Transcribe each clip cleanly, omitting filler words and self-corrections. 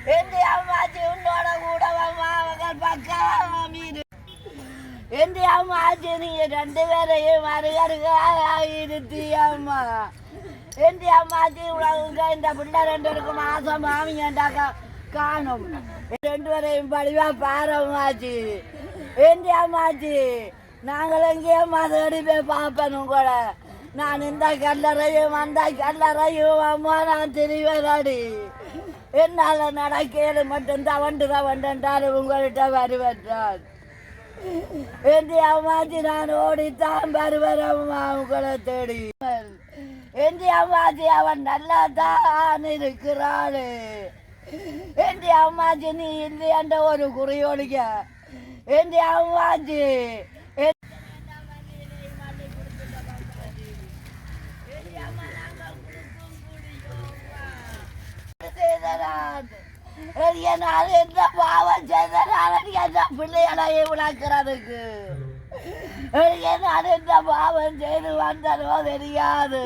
எந்த அம்மாச்சி உன்னோட கூட மகள் பக்கமா மீது எந்த அம்மாச்சி நீங்க 2 பேரையும் மறுகருக்காக இருத்தி அம்மா எந்த அம்மாச்சி உலக இந்த பிள்ளை 2 பேருக்கும் மாசம் மாமியாண்டாக்கா காணும் 2 பேரையும் படிவா பாரம்மாச்சி எந்த அம்மாச்சி நாங்கள் எங்கேயும் மதடி போய் பார்ப்பேன் கூட நான் இந்த கல்லறையும் அந்த கல்லறையும் அம்மா நான் திரிவராடி என்னால் நடக்கையில் மட்டும் தவண்டாரு உங்கள்கிட்ட வருவற்றான் என்று அம்மாச்சி நான் ஓடித்தான் வருவரம்மா உங்களை தேடி என்று அம்மாச்சி அவன் நல்லா தான் இருக்கிறாள் என்று அம்மாச்சி நீ இல்லை என்ற ஒரு குறியோடிக்க என்று அம்மாச்சி எந்த பாவம் செய்த பிள்ளைகளை உழைக்கிறதுக்கு எந்த பாவம் செய்து வந்தனோ தெரியாது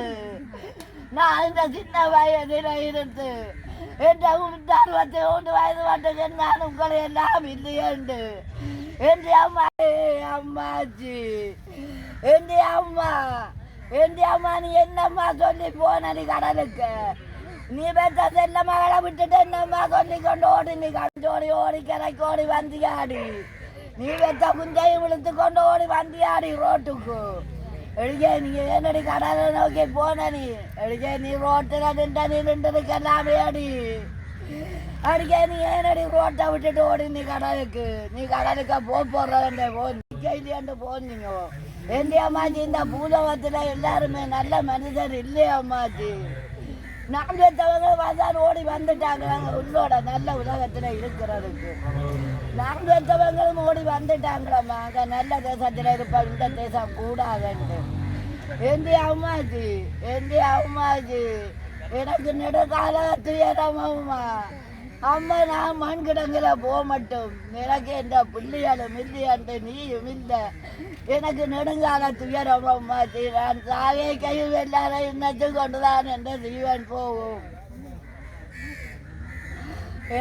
நான் இந்த சின்ன வயதில் இருந்து என்ற 63 வயது மட்டும் நான் உங்களை எல்லாம் இல்லையண்டு என்ற அம்மா அம்மாச்சி எந்த அம்மா நீ என்னம்மா சொல்லி போன நீ கடலுக்கு நீ பெற்ற செல்ல மகளை விட்டுட்டு என்னம்மா சொல்லி கொண்டு ஓடி நீ கண்டோடி ஓடி கிளைக்கு ஓடி வந்தியாடி நீ பெற்ற குஞ்சையும் விழுத்து கொண்டு ஓடி வந்தியாடி ரோட்டுக்கு எழுதிய நீ என்னடி கடலை நோக்கி போன நீ எழுதிய நீ ரோட்டில் நின்றுக்கெல்லாமே அடி அடிக்க நீ ஏனடி ரோட்டை விட்டுட்டு ஓடி நீ கடலுக்கு போடுற போ நம்பிக்கை இல்லையாண்டு போனீங்க. எந்த அம்மாச்சி இந்த பூலோகத்துல எல்லாருமே நல்ல மனிதர் இல்லையா அம்மாச்சி? நான் பெற்றவங்க வந்தால் ஓடி வந்துட்டாங்க உள்ளோட நல்ல உலகத்துல இருக்கிறதுக்கு. நான் பெற்றவங்களும் ஓடி வந்துட்டாங்களம்மா அங்க நல்ல தேசத்துல இருப்ப இந்த தேசம் கூடாதுண்டு. எந்த அம்மாச்சி எனக்கு நெடுகால துயரமாம்மா. அம்மா நான் மண் கிடங்குல போக மட்டும் எனக்கு எந்த பிள்ளைகளும் இல்லையாண்டு நீயும் இல்லை. எனக்கு நெடுங்கால துயரம் அம்மாச்சி. நான் சாவே கையில் எல்லாரையும் நினைச்சு கொண்டுதான் என்ற ஜீவன் போகும்.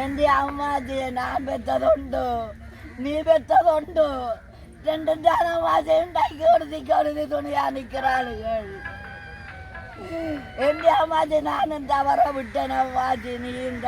எந்த அம்மாச்சி நான் பெற்றதுண்டு நீ பெற்றதுண்டு. ரெண்டு தானமாச்சையும் டைக்கு கொடுத்தி துணியா நிற்கிறாளுகள். எந்த அம்மாச்சி நானும் தவற விட்டேன் அம்மாச்சி. நீ இந்த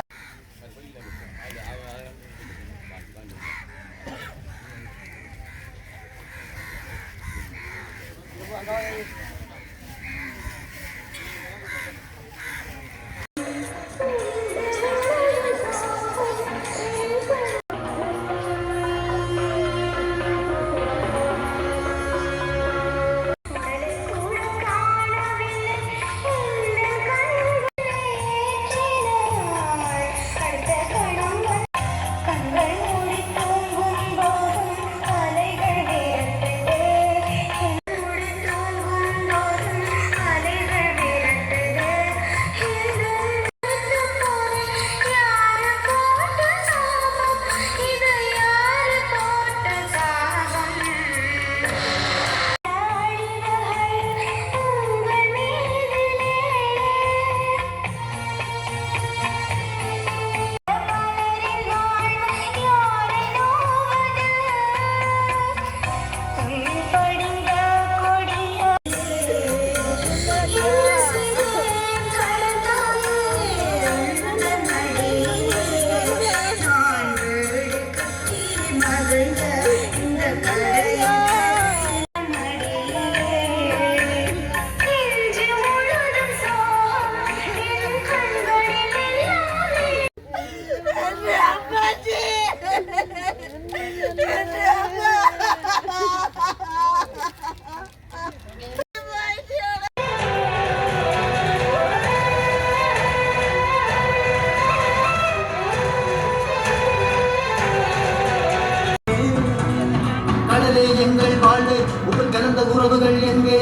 எங்கள் வாழ்வு உங்கள் கலந்த உறவுகள் எங்கே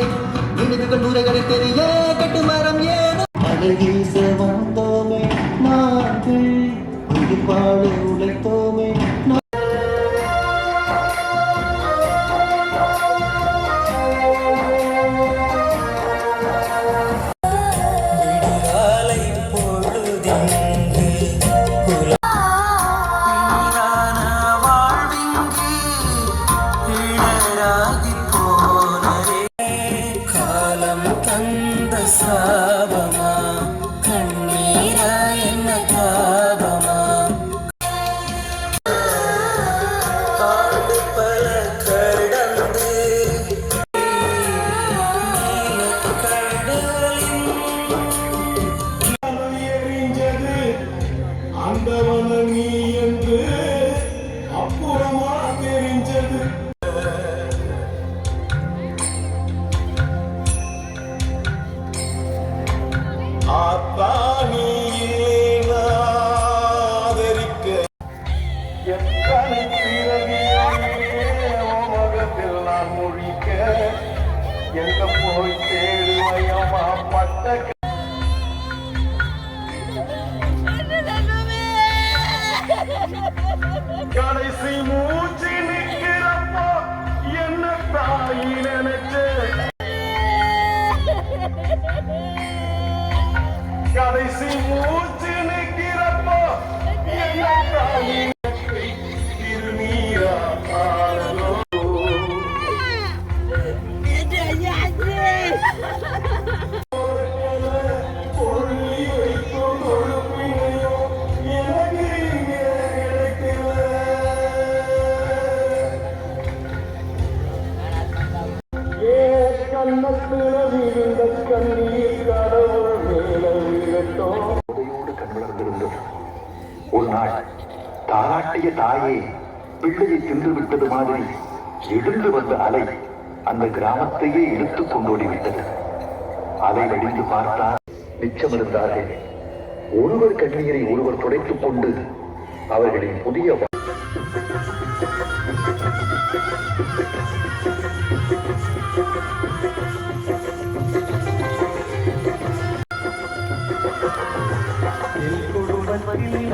நினைவுகள் உரைகளை தெரிய கட்டு மரம் ஏனோ மழை வீச வந்தோமே நாங்கள் உயிர்வாழ உழைத்தோமே. கடைசி மூச்சு நிற்கிறப்போ என்ன தாயி நினைச்சு கடைசி மூச்சு நிற்கிறப்போ என்ன தாயி திருநீரா பாடலோ ஒரு நாள் தாராட்டிய தாயே பிள்ளையை தின்று விட்டது மாதிரி எழுந்து வந்த அலை அந்த கிராமத்தையே இழுத்துக் கொண்டோடிவிட்டது. அலை வடிந்து பார்த்தால் மிச்சமிருந்தார்கள். ஒருவர் கண்ணீரை ஒருவர் துடைத்துக் கொண்டு அவர்களின் புதிய குடும்பத்தில்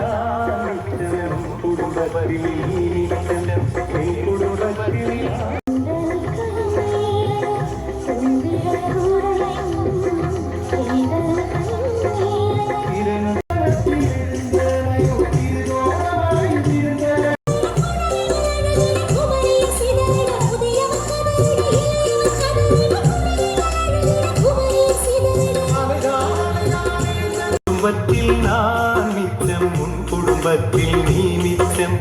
நான் மிச்சம், உன் குடும்பத்தில் நீ மிச்சம்.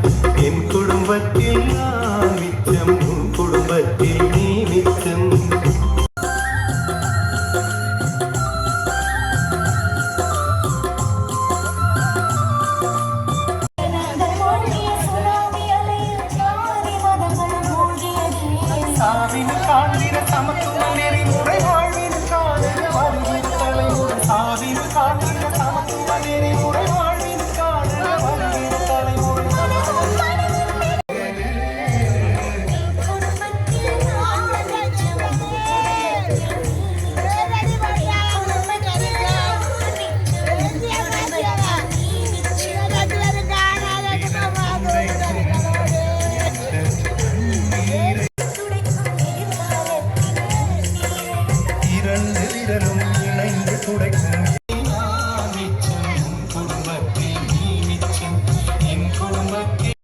என் குடும்பத்தில் நான் மிச்சம், உன் குடும்பத்தில் நீ மிச்சம். சாவின் காண்கிற சமத்துவ நெறிமுறை வாழ்வின் காண வருகிற தலைமுறை. சாவின் காண்கிற சமத்துவ நெறிமுறை வாழ்வின் காண வருகிற தலைமுறை. இரண்டு விரலும் இணைந்து துடைக்கும் குடும்பத்தில் நீ மிச்சம், என் குடும்பத்தில்.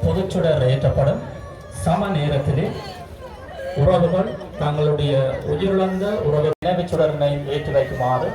பொதுச்சுடர் ஏற்றப்படும். சம நேரத்திலே உறவுகள் தங்களுடைய உயிரிழந்த உறவு நினைவுச் சுடரினை ஏற்றி வைக்குமாறு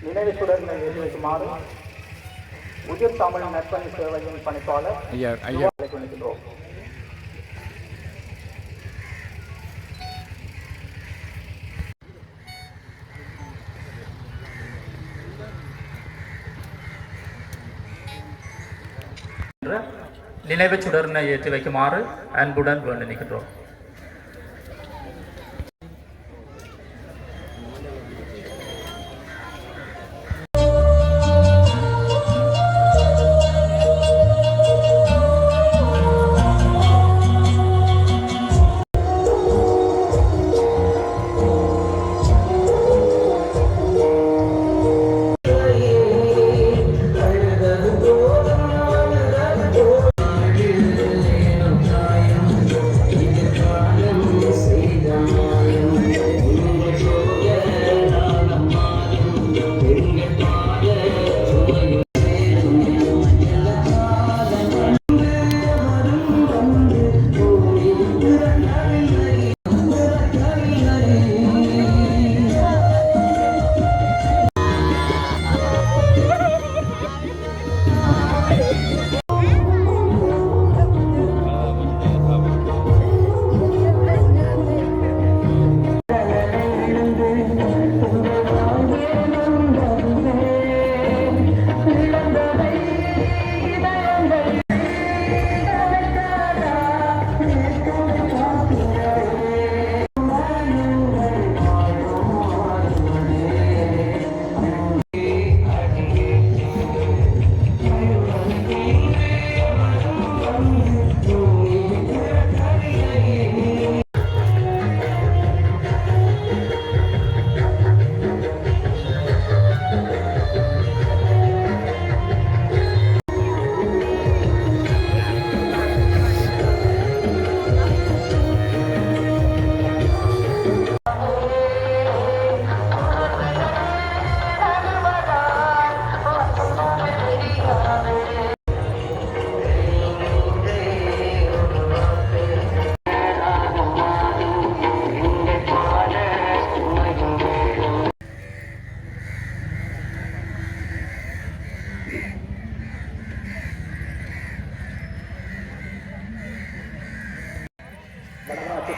நினைவுச்சுடரினை ஏற்றி வைக்குமாறு உயிர் தமிழ் நற்பணி சேவையின் பணிப்பாளர் அழைக்கின்றோம். நினைவுச் சுடரினை ஏற்றி வைக்குமாறு அன்புடன் வேண்டுகின்றோம்.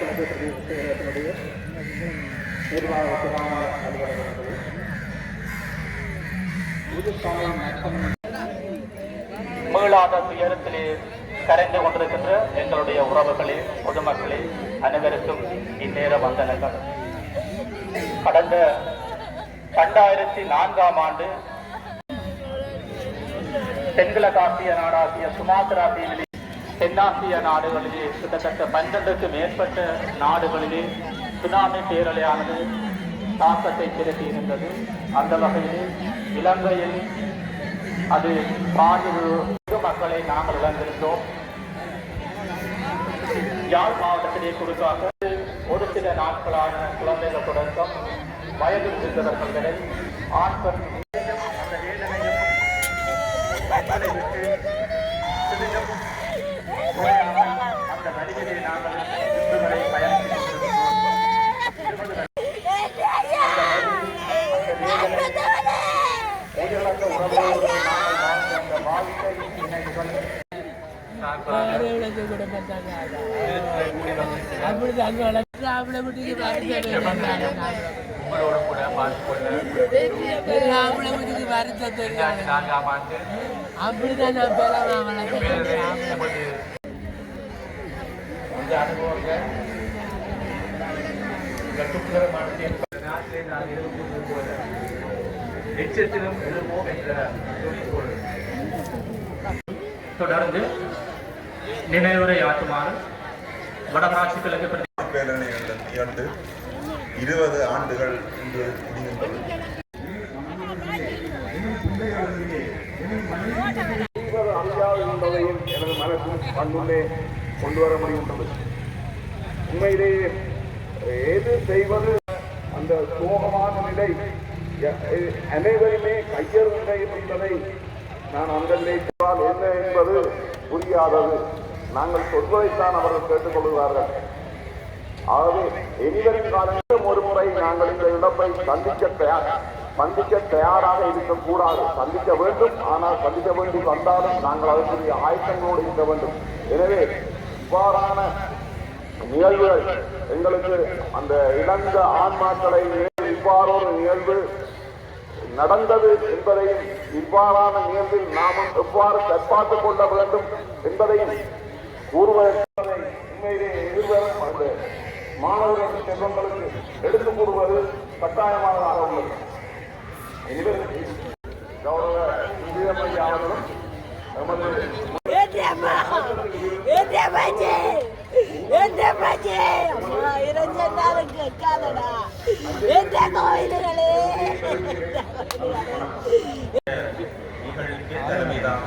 கிழக்கு பிரதேச செயலகத்தினுடைய நிர்வாக கிராம அலுவலகத்தினுடைய மீளாத துயரத்திலே கரைந்து கொண்டிருக்கின்ற எங்களுடைய உறவுகளே, பொதுமக்களே அனைவருக்கும் இந்நேர வந்தனங்கள். கடந்த 2004ஆம் ஆண்டு தென்கிழக்காசிய நாடாகிய சுமாத்ரா தீவிலே, தென்னாசிய நாடுகளிலே கிட்டத்தட்ட 12க்கும் மேற்பட்ட நாடுகளிலே சுனாமி பேரலையானது தாக்கத்தை செலுத்தியிருந்தது. அந்த வகையிலே இலங்கையில் அது பாதிப்பு மக்களை நாங்கள் இழந்திருந்தோம். யாழ் மாவட்டத்திலே குறிப்பாக ஒரு சில நாட்களான குழந்தைகள் தொடக்கம் வயது சென்றவர்கள் வரை ஆண் பெண் அந்த வேதனையும் மக்களை விட்டு சிறிதும் குறையாமல் அந்த வழியிலே நாங்கள் இன்றுவரை பயணித்து உயிரிழந்த உறவோடு நாங்கள் வாழ்ந்த அந்த வாழ்க்கை நினைவுகள் உங்களோட கூட அப்படிதான் இந்த அனுபவங்கள் கட்டுப்புறமான நாட்டிலே நான் எழுதுவது போல நிச்சயத்திலும் எழுதுவோம் என்ற குறிக்கோள். தொடர்ந்து நினைவுரை ஆற்றுமாறு வடமராட்சி கிழக்கு பேரணிகள் நிகழ்ந்து 20 ஆண்டுகள் இன்று முடிகின்றது. அறியாது என்பதையும் எனது மனசில் கண்முன்னே கொண்டு வர முடிகின்றது. உண்மையிலேயே எது செய்வது அந்த சோகமான நிலை அனைவருமே கையெழுந்த என்பதை நான் அந்த நினைத்தால் என்ன என்பது புரியாதது. நாங்கள் சொல்வதைத்தான் அவர்கள் கேட்டுக்கொள்கிறார்கள். ஆகவே இனிவரும் காலங்களிலும் ஒரு முறை நாங்கள் இந்த இழப்பை சந்திக்க தயாராக இருக்கக்கூடாது. சந்திக்க வேண்டும், ஆனால் சந்திக்க வேண்டி வந்தாலும் நாங்கள் அதற்குரிய ஆயத்தங்களோடு இருக்க வேண்டும். எனவே இவ்வாறான நிகழ்வுகள் எங்களுக்கு அந்த இழந்த ஆன்மாக்களை இவ்வாறொரு நிகழ்வு நடந்தது என்பதையும் இவ்வாறான நிகழ்வில் நாமும் எவ்வாறு தற்பார்த்துக் கொள்ள வேண்டும் என்பதையும் கூறுவதற்கு உண்மையிலே எதிர்வரும் அந்த மாணவர்கள் செல்வங்களுக்கு எடுத்துக் கூறுவது கட்டாயமானதாக உள்ளது. கௌரவ இந்தியமதி அவர்களும் நமது தலைமைதான்